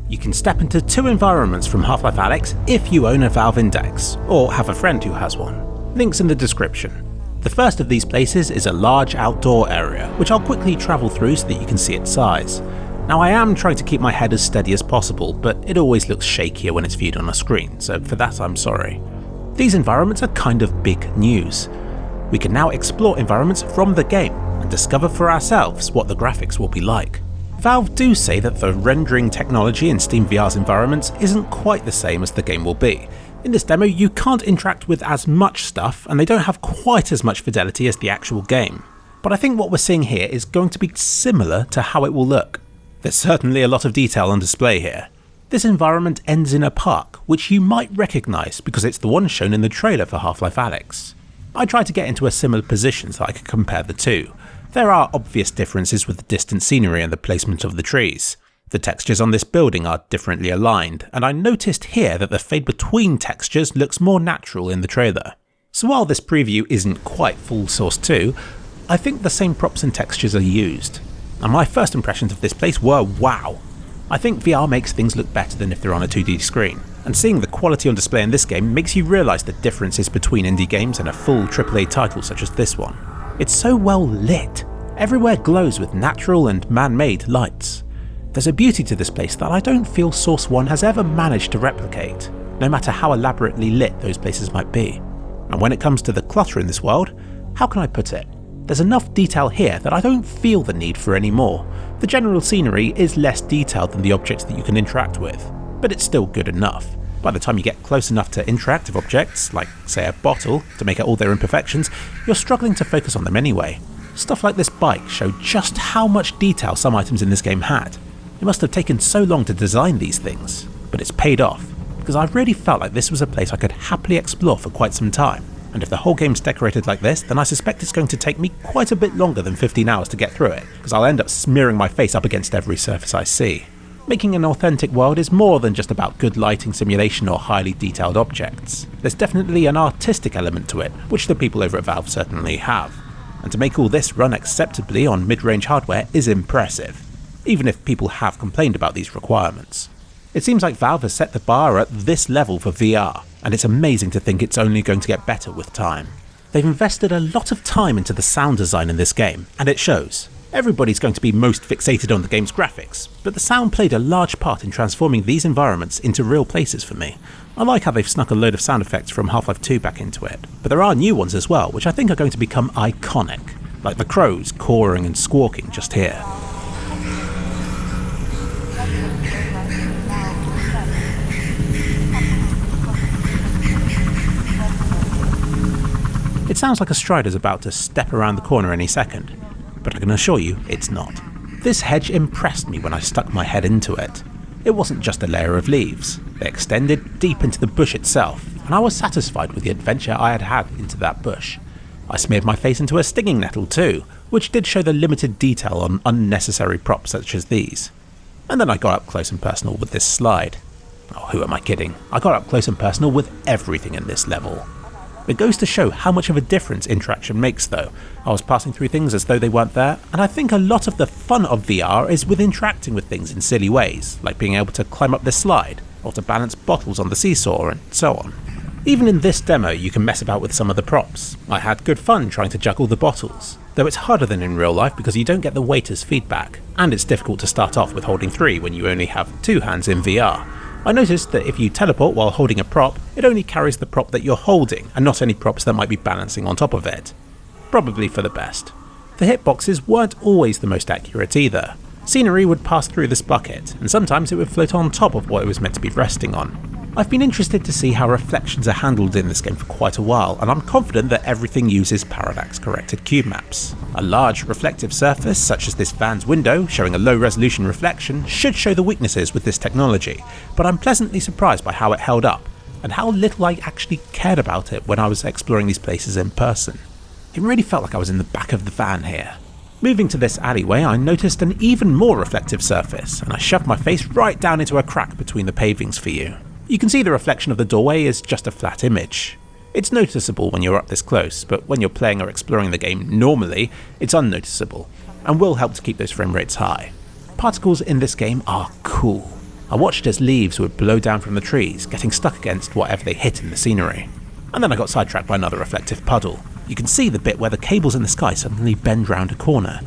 You can step into 2 environments from Half-Life Alyx if you own a Valve Index, or have a friend who has one. Links in the description. The first of these places is a large outdoor area, which I'll quickly travel through so that you can see its size. Now I am trying to keep my head as steady as possible, but it always looks shakier when it's viewed on a screen, so for that I'm sorry. These environments are kind of big news. We can now explore environments from the game and discover for ourselves what the graphics will be like. Valve do say that the rendering technology in SteamVR's environments isn't quite the same as the game will be. In this demo you can't interact with as much stuff and they don't have quite as much fidelity as the actual game. But I think what we're seeing here is going to be similar to how it will look. There's certainly a lot of detail on display here. This environment ends in a park, which you might recognise because it's the one shown in the trailer for Half-Life Alyx. I tried to get into a similar position so I could compare the two. There are obvious differences with the distant scenery and the placement of the trees. The textures on this building are differently aligned, and I noticed here that the fade between textures looks more natural in the trailer. So while this preview isn't quite full source 2, I think the same props and textures are used. And my first impressions of this place were wow. I think VR makes things look better than if they're on a 2D screen, and seeing the quality on display in this game makes you realise the differences between indie games and a full AAA title such as this one. It's so well lit. Everywhere glows with natural and man-made lights. There's a beauty to this place that I don't feel Source 1 has ever managed to replicate, no matter how elaborately lit those places might be. And when it comes to the clutter in this world, how can I put it? There's enough detail here that I don't feel the need for any more. The general scenery is less detailed than the objects that you can interact with, but it's still good enough. By the time you get close enough to interactive objects, like say a bottle, to make out all their imperfections, you're struggling to focus on them anyway. Stuff like this bike showed just how much detail some items in this game had. It must have taken so long to design these things, but it's paid off, because I really felt like this was a place I could happily explore for quite some time. And if the whole game's decorated like this, then I suspect it's going to take me quite a bit longer than 15 hours to get through it, because I'll end up smearing my face up against every surface I see. Making an authentic world is more than just about good lighting simulation or highly detailed objects. There's definitely an artistic element to it, which the people over at Valve certainly have. And to make all this run acceptably on mid-range hardware is impressive, even if people have complained about these requirements. It seems like Valve has set the bar at this level for VR, and it's amazing to think it's only going to get better with time. They've invested a lot of time into the sound design in this game, and it shows. Everybody's going to be most fixated on the game's graphics, but the sound played a large part in transforming these environments into real places for me. I like how they've snuck a load of sound effects from Half-Life 2 back into it, but there are new ones as well, which I think are going to become iconic, like the crows cawing and squawking just here. It sounds like a strider's about to step around the corner any second, but I can assure you it's not. This hedge impressed me when I stuck my head into it. It wasn't just a layer of leaves, they extended deep into the bush itself, and I was satisfied with the adventure I had had into that bush. I smeared my face into a stinging nettle too, which did show the limited detail on unnecessary props such as these. And then I got up close and personal with this slide. Oh, who am I kidding? I got up close and personal with everything in this level. It goes to show how much of a difference interaction makes though. I was passing through things as though they weren't there, and I think a lot of the fun of VR is with interacting with things in silly ways, like being able to climb up this slide, or to balance bottles on the seesaw, and so on. Even in this demo you can mess about with some of the props. I had good fun trying to juggle the bottles, though it's harder than in real life because you don't get the weight as feedback, and it's difficult to start off with holding 3 when you only have 2 hands in VR. I noticed that if you teleport while holding a prop, it only carries the prop that you're holding, and not any props that might be balancing on top of it. Probably for the best. The hitboxes weren't always the most accurate either. Scenery would pass through this bucket, and sometimes it would float on top of what it was meant to be resting on. I've been interested to see how reflections are handled in this game for quite a while, and I'm confident that everything uses parallax-corrected cube maps. A large reflective surface, such as this van's window, showing a low-resolution reflection, should show the weaknesses with this technology, but I'm pleasantly surprised by how it held up, and how little I actually cared about it when I was exploring these places in person. It really felt like I was in the back of the van here. Moving to this alleyway, I noticed an even more reflective surface, and I shoved my face right down into a crack between the pavings for you. You can see the reflection of the doorway is just a flat image. It's noticeable when you're up this close, but when you're playing or exploring the game normally, it's unnoticeable, and will help to keep those frame rates high. Particles in this game are cool. I watched as leaves would blow down from the trees, getting stuck against whatever they hit in the scenery. And then I got sidetracked by another reflective puddle. You can see the bit where the cables in the sky suddenly bend round a corner.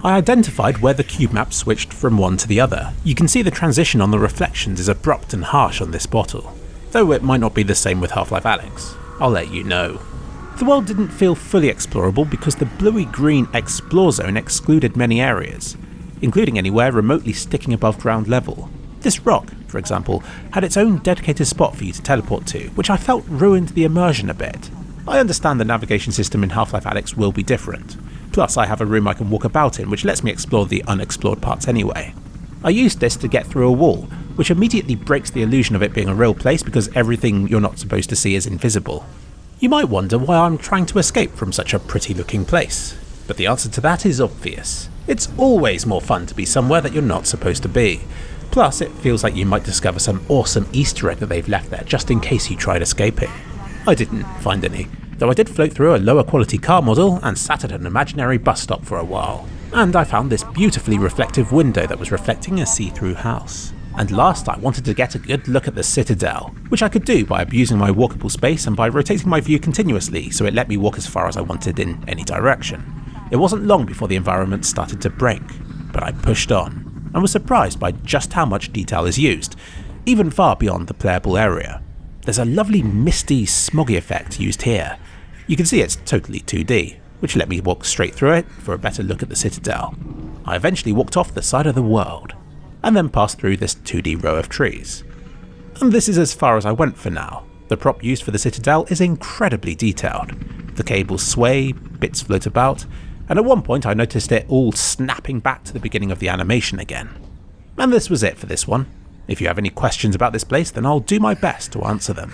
I identified where the cube map switched from one to the other. You can see the transition on the reflections is abrupt and harsh on this bottle. Though it might not be the same with Half-Life Alyx. I'll let you know. The world didn't feel fully explorable because the bluey-green explore zone excluded many areas, including anywhere remotely sticking above ground level. This rock, for example, had its own dedicated spot for you to teleport to, which I felt ruined the immersion a bit. I understand the navigation system in Half-Life Alyx will be different. Plus I have a room I can walk about in which lets me explore the unexplored parts anyway. I used this to get through a wall, which immediately breaks the illusion of it being a real place because everything you're not supposed to see is invisible. You might wonder why I'm trying to escape from such a pretty looking place, but the answer to that is obvious. It's always more fun to be somewhere that you're not supposed to be. Plus it feels like you might discover some awesome Easter egg that they've left there just in case you tried escaping. I didn't find any, though I did float through a lower quality car model and sat at an imaginary bus stop for a while. And I found this beautifully reflective window that was reflecting a see-through house. And last I wanted to get a good look at the Citadel, which I could do by abusing my walkable space and by rotating my view continuously so it let me walk as far as I wanted in any direction. It wasn't long before the environment started to break, but I pushed on, and was surprised by just how much detail is used, even far beyond the playable area. There's a lovely misty, smoggy effect used here. You can see it's totally 2D, which let me walk straight through it for a better look at the Citadel. I eventually walked off the side of the world, and then passed through this 2D row of trees. And this is as far as I went for now. The prop used for the Citadel is incredibly detailed. The cables sway, bits float about, and at one point I noticed it all snapping back to the beginning of the animation again. And this was it for this one. If you have any questions about this place, then I'll do my best to answer them.